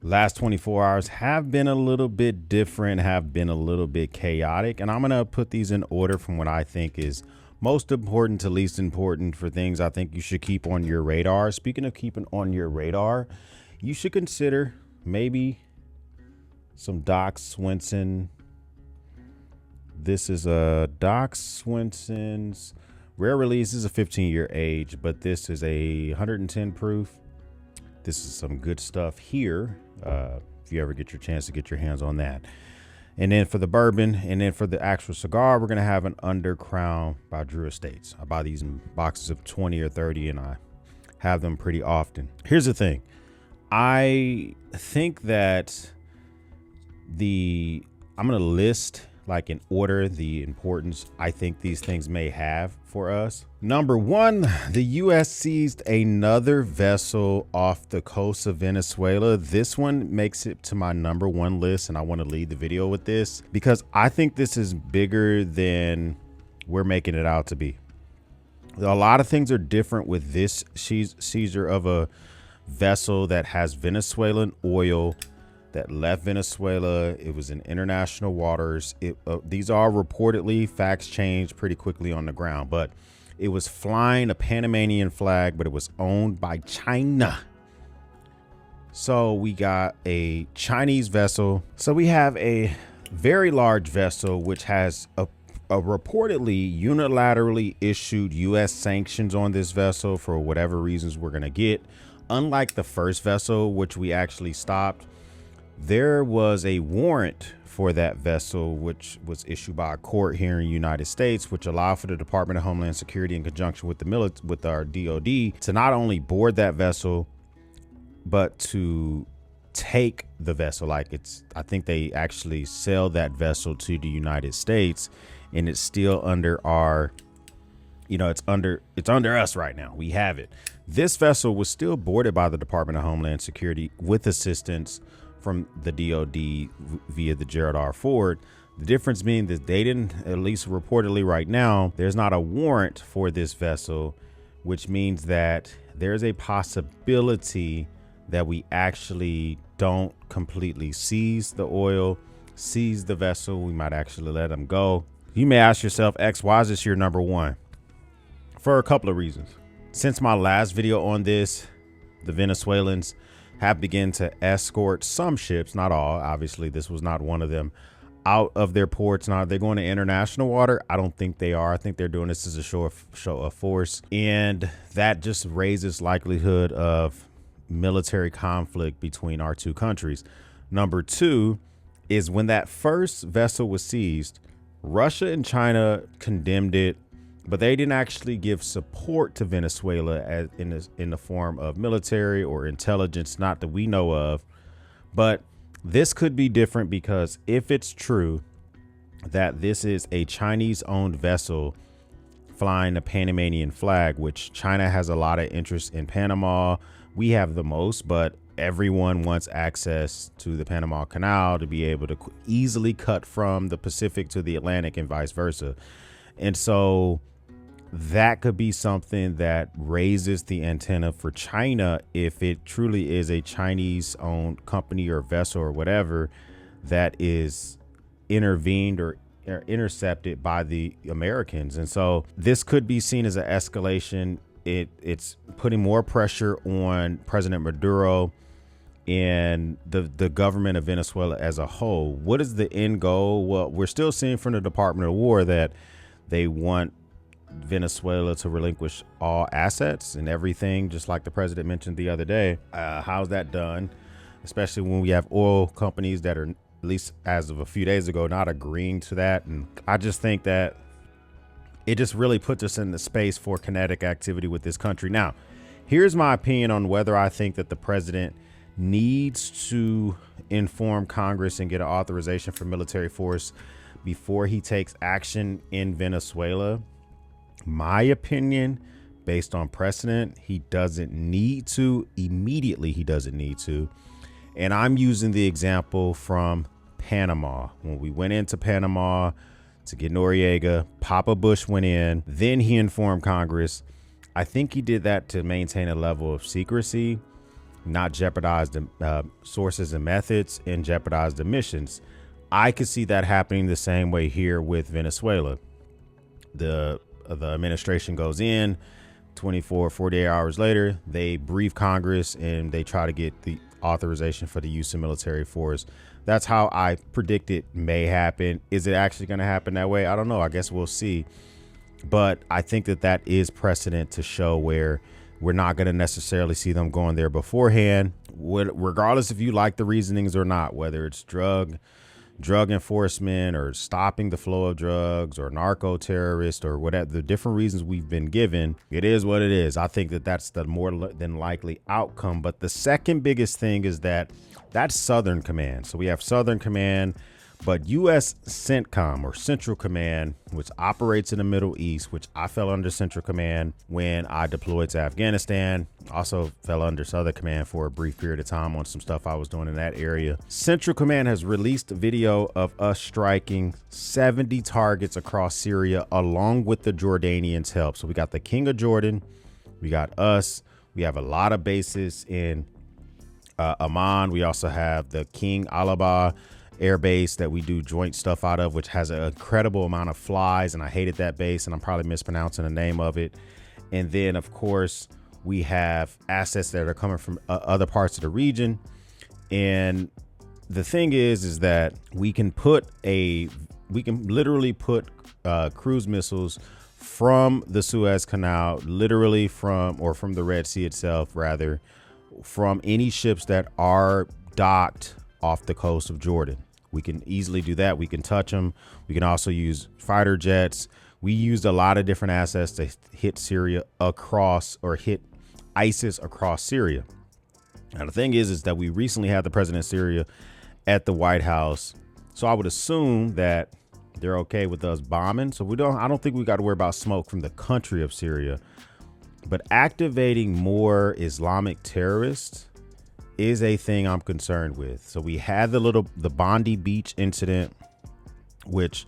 Last 24 hours have been a little bit different, have been a little bit chaotic, and I'm going to put these in order from what I think is most important to least important for things I think you should keep on your radar. Speaking of keeping on your radar, you should consider maybe some Doc Swinson. This is a Doc Swinson's rare release. This is a 15-year age, but this is a 110 proof. This is some good stuff here. If you ever get your chance to get your hands on that. And then for the bourbon, and then for the actual cigar, we're going to have an Undercrown by Drew Estates. I buy these in boxes of 20 or 30, and I have them pretty often. Here's the thing. I think that I'm going to list like in order the importance I think these things may have for us. Number one, the U.S. seized another vessel off the coast of Venezuela. This one makes it to my number one list, and I want to lead the video with this because I think this is bigger than we're making it out to be. A lot of things are different with this seizure of a vessel that has Venezuelan oil that left Venezuela. It was in international waters. These are reportedly, facts change pretty quickly on the ground, but it was flying a Panamanian flag, but it was owned by China. So we got a Chinese vessel. So we have a very large vessel, which has a reportedly unilaterally issued U.S. sanctions on this vessel for whatever reasons we're going to get. Unlike the first vessel, which we actually stopped, there was a warrant for that vessel, which was issued by a court here in the United States, which allowed for the Department of Homeland Security in conjunction with with our DOD to not only board that vessel, but to take the vessel. I think they actually sell that vessel to the United States, and it's still under our, it's under us right now. We have it. This vessel was still boarded by the Department of Homeland Security with assistance from the DOD via the Gerald R. Ford. The difference being that they didn't, at least reportedly right now, there's not a warrant for this vessel, which means that there's a possibility that we actually don't completely seize the oil, seize the vessel. We might actually let them go. You may ask yourself, X, why is this your number one? For a couple of reasons. Since my last video on this, the Venezuelans have begun to escort some ships, not all, obviously this was not one of them, out of their ports. Now, are they going to international water? I don't think they are. I think they're doing this as a show of force, and that just raises likelihood of military conflict between our two countries. Number two is when that first vessel was seized, Russia and China condemned it, but they didn't actually give support to Venezuela as in the form of military or intelligence, not that we know of. But this could be different, because if it's true that this is a Chinese-owned vessel flying a Panamanian flag, which China has a lot of interest in Panama, we have the most, but everyone wants access to the Panama Canal to be able to easily cut from the Pacific to the Atlantic and vice versa. And so that could be something that raises the antenna for China if it truly is a Chinese owned company or vessel or whatever that is intervened or intercepted by the Americans. And so this could be seen as an escalation. It's putting more pressure on President Maduro and the government of Venezuela as a whole. What is the end goal? Well, we're still seeing from the Department of War that they want Venezuela to relinquish all assets and everything, just like the president mentioned the other day. How's that done? Especially when we have oil companies that are, at least as of a few days ago, not agreeing to that. And I just think that it just really puts us in the space for kinetic activity with this country. Now, here's my opinion on whether I think that the president needs to inform Congress and get an authorization for military force before he takes action in Venezuela. My opinion, based on precedent, he doesn't need to. Immediately, he doesn't need to. And I'm using the example from Panama. When we went into Panama to get Noriega, Papa Bush went in, then he informed Congress. I think he did that to maintain a level of secrecy. not jeopardize the sources and methods, and jeopardize the missions. I could see that happening the same way here with Venezuela. The administration goes in 24, 48 hours later, they brief Congress and they try to get the authorization for the use of military force. That's how I predict it may happen. Is it actually going to happen that way? I don't know. I guess we'll see. But I think that is precedent to show where we're not going to necessarily see them going there beforehand, regardless if you like the reasonings or not, whether it's drug enforcement or stopping the flow of drugs or narco terrorists or whatever the different reasons we've been given. It is what it is. I think that's the more than likely outcome. But the second biggest thing is that's Southern Command. So we have Southern Command, but U.S. CENTCOM, or Central Command, which operates in the Middle East, which I fell under Central Command when I deployed to Afghanistan. Also fell under Southern Command for a brief period of time on some stuff I was doing in that area. Central Command has released a video of us striking 70 targets across Syria, along with the Jordanians' help. So we got the King of Jordan, we got us, we have a lot of bases in Amman. We also have the King Alaba Air Base that we do joint stuff out of, which has an incredible amount of flies, and I hated that base, and I'm probably mispronouncing the name of it. And then of course we have assets that are coming from other parts of the region. And the thing is that we can literally put cruise missiles from the Suez Canal, literally from the Red Sea itself, rather, from any ships that are docked off the coast of Jordan. We can easily do that. We can touch them. We can also use fighter jets. We used a lot of different assets to hit Syria hit ISIS across Syria. Now, the thing is that we recently had the president of Syria at the White House. So I would assume that they're okay with us bombing. So I don't think we got to worry about smoke from the country of Syria, but activating more Islamic terrorists is a thing I'm concerned with. So we had the Bondi Beach incident, which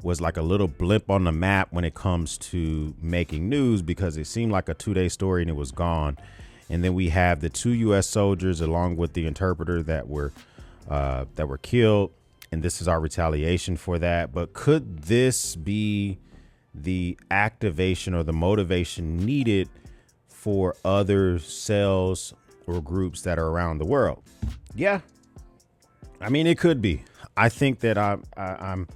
was like a little blip on the map when it comes to making news, because it seemed like a 2-day story and it was gone. And then we have the 2 U.S. soldiers along with the interpreter that were killed. And this is our retaliation for that. But could this be the activation or the motivation needed for other cells or groups that are around the world? Yeah, I mean, it could be. I think that I'm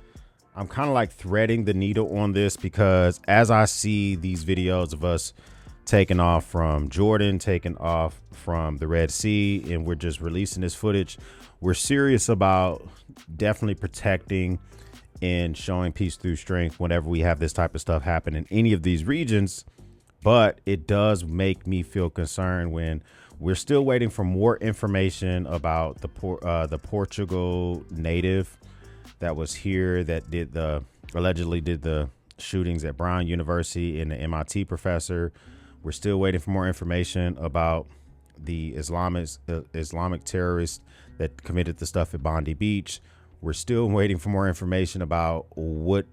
kind of like threading the needle on this, because as I see these videos of us taking off from Jordan, taking off from the Red Sea, and we're just releasing this footage, we're serious about definitely protecting and showing peace through strength whenever we have this type of stuff happen in any of these regions. But it does make me feel concerned when we're still waiting for more information about the Portugal native that was here that allegedly did the shootings at Brown University, and the MIT professor. We're still waiting for more information about the Islamic terrorists that committed the stuff at Bondi Beach. We're still waiting for more information about what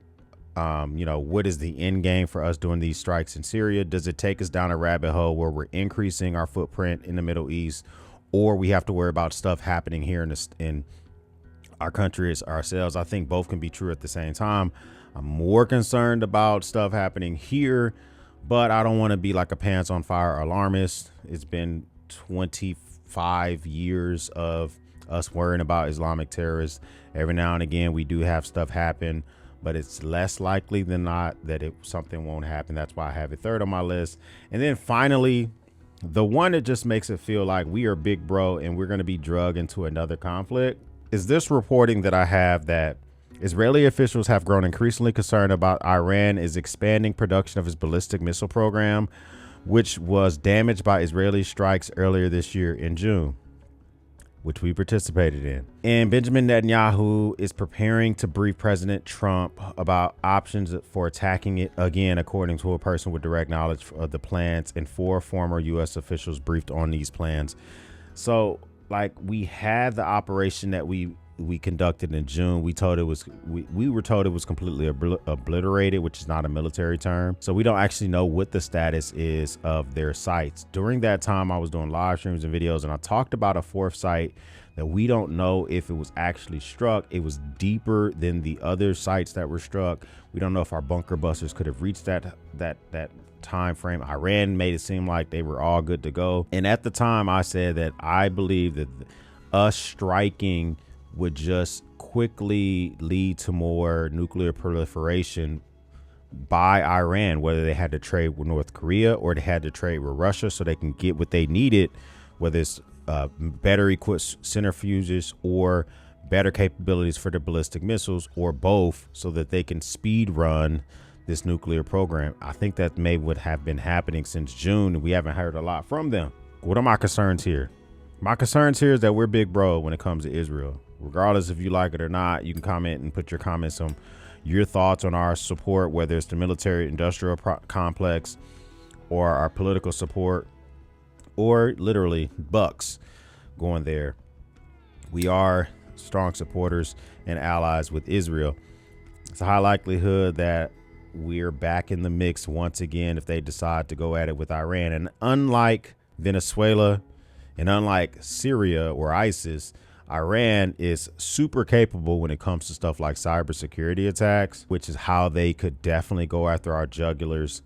is the end game for us doing these strikes in Syria? Does it take us down a rabbit hole where we're increasing our footprint in the Middle East, or we have to worry about stuff happening here in our country ourselves? I think both can be true at the same time. I'm more concerned about stuff happening here, but I don't want to be like a pants on fire alarmist. It's been 25 years of us worrying about Islamic terrorists. Every now and again, we do have stuff happen, but it's less likely than not that something won't happen. That's why I have it third on my list. And then finally, the one that just makes it feel like we are big bro and we're going to be drugged into another conflict is this reporting that I have that Israeli officials have grown increasingly concerned about Iran is expanding production of its ballistic missile program, which was damaged by Israeli strikes earlier this year in June, which we participated in. And Benjamin Netanyahu is preparing to brief President Trump about options for attacking it again, according to a person with direct knowledge of the plans, and 4 former U.S. officials briefed on these plans. So, like, we had the operation that we we conducted in June, we were told it was completely obliterated, which is not a military term. So we don't actually know what the status is of their sites. During that time, I was doing live streams and videos, and I talked about a fourth site that we don't know if it was actually struck. It was deeper than the other sites that were struck. We don't know if our bunker busters could have reached that time frame. Iran made it seem like they were all good to go. And at the time, I said that I believe that us striking would just quickly lead to more nuclear proliferation by Iran, whether they had to trade with North Korea or they had to trade with Russia so they can get what they needed, whether it's better equipped centrifuges or better capabilities for the ballistic missiles, or both, so that they can speed run this nuclear program. I think that may would have been happening since June, and we haven't heard a lot from them. What are my concerns here? My concerns here is that we're big bro when it comes to Israel. Regardless if you like it or not, you can comment and put your comments on your thoughts on our support, whether it's the military industrial complex or our political support, or literally bucks going there. We are strong supporters and allies with Israel. It's a high likelihood that we're back in the mix once again if they decide to go at it with Iran. And unlike Venezuela and unlike Syria or ISIS, Iran is super capable when it comes to stuff like cybersecurity attacks, which is how they could definitely go after our jugulars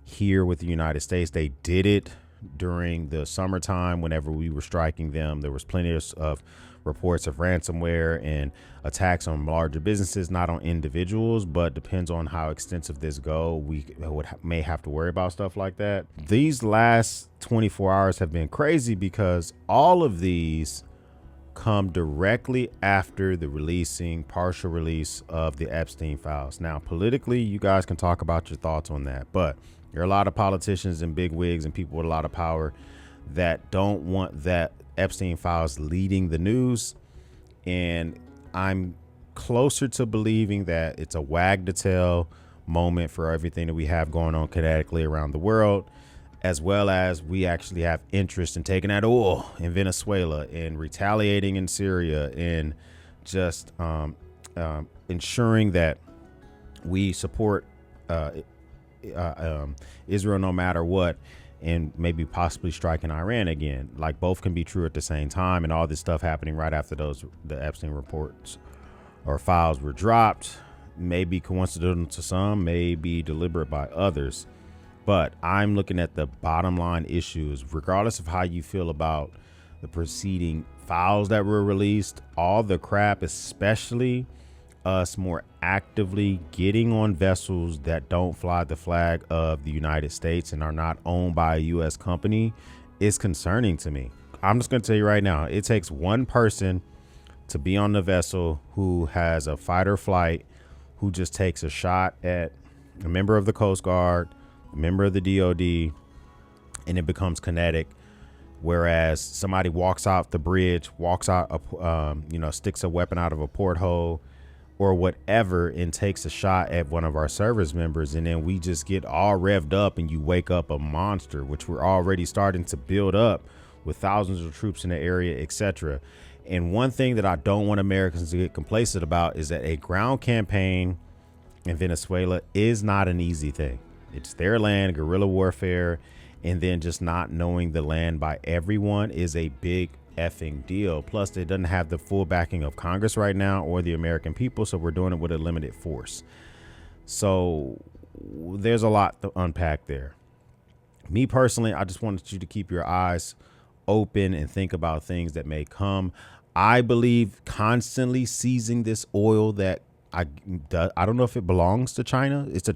here with the United States. They did it during the summertime whenever we were striking them. There was plenty of reports of ransomware and attacks on larger businesses, not on individuals, but depends on how extensive this go. We may have to worry about stuff like that. These last 24 hours have been crazy because all of these come directly after the partial release of the Epstein files. Now, politically, you guys can talk about your thoughts on that, but there are a lot of politicians and big wigs and people with a lot of power that don't want that Epstein files leading the news. And I'm closer to believing that it's a wag the tail moment for everything that we have going on kinetically around the world, as well as we actually have interest in taking that oil in Venezuela and retaliating in Syria and just ensuring that we support Israel no matter what, and maybe possibly striking Iran again. Like, both can be true at the same time, and all this stuff happening right after the Epstein reports or files were dropped may be coincidental to some, may be deliberate by others. But I'm looking at the bottom line issues, regardless of how you feel about the preceding files that were released, all the crap, especially us more actively getting on vessels that don't fly the flag of the United States and are not owned by a U.S. company, is concerning to me. I'm just going to tell you right now, it takes one person to be on the vessel who has a fight or flight, who just takes a shot at a member of the Coast Guard, a member of the DOD, and it becomes kinetic. Whereas somebody walks out the bridge, walks out, sticks a weapon out of a porthole or whatever, and takes a shot at one of our service members, and then we just get all revved up and you wake up a monster, which we're already starting to build up with thousands of troops in the area, etc. And one thing that I don't want Americans to get complacent about is that a ground campaign in Venezuela is not an easy thing. It's their land, guerrilla warfare, and then just not knowing the land by everyone is a big effing deal. Plus, it doesn't have the full backing of Congress right now or the American people, so we're doing it with a limited force. So there's a lot to unpack there. Me personally, I just wanted you to keep your eyes open and think about things that may come. I believe constantly seizing this oil that I don't know if it belongs to China. It's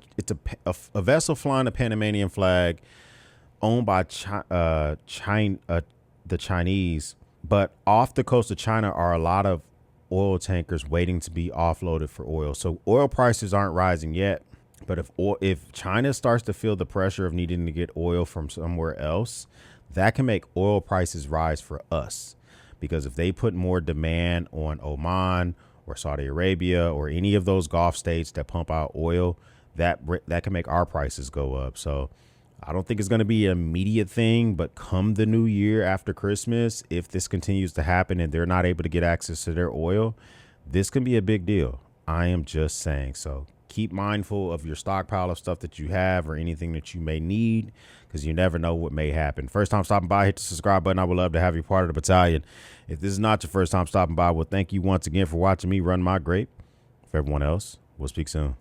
a vessel flying a Panamanian flag owned by the Chinese. But off the coast of China are a lot of oil tankers waiting to be offloaded for oil. So oil prices aren't rising yet. But if China starts to feel the pressure of needing to get oil from somewhere else, that can make oil prices rise for us. Because if they put more demand on Oman or Saudi Arabia or any of those Gulf states that pump out oil, that can make our prices go up. So I don't think it's going to be an immediate thing, but come the new year after Christmas, if this continues to happen and they're not able to get access to their oil, this can be a big deal. I am just saying. So keep mindful of your stockpile of stuff that you have or anything that you may need, because you never know what may happen. First time stopping by, hit the subscribe button. I would love to have you part of the battalion. If this is not your first time stopping by, well, thank you once again for watching me run my grape. For everyone else, we'll speak soon.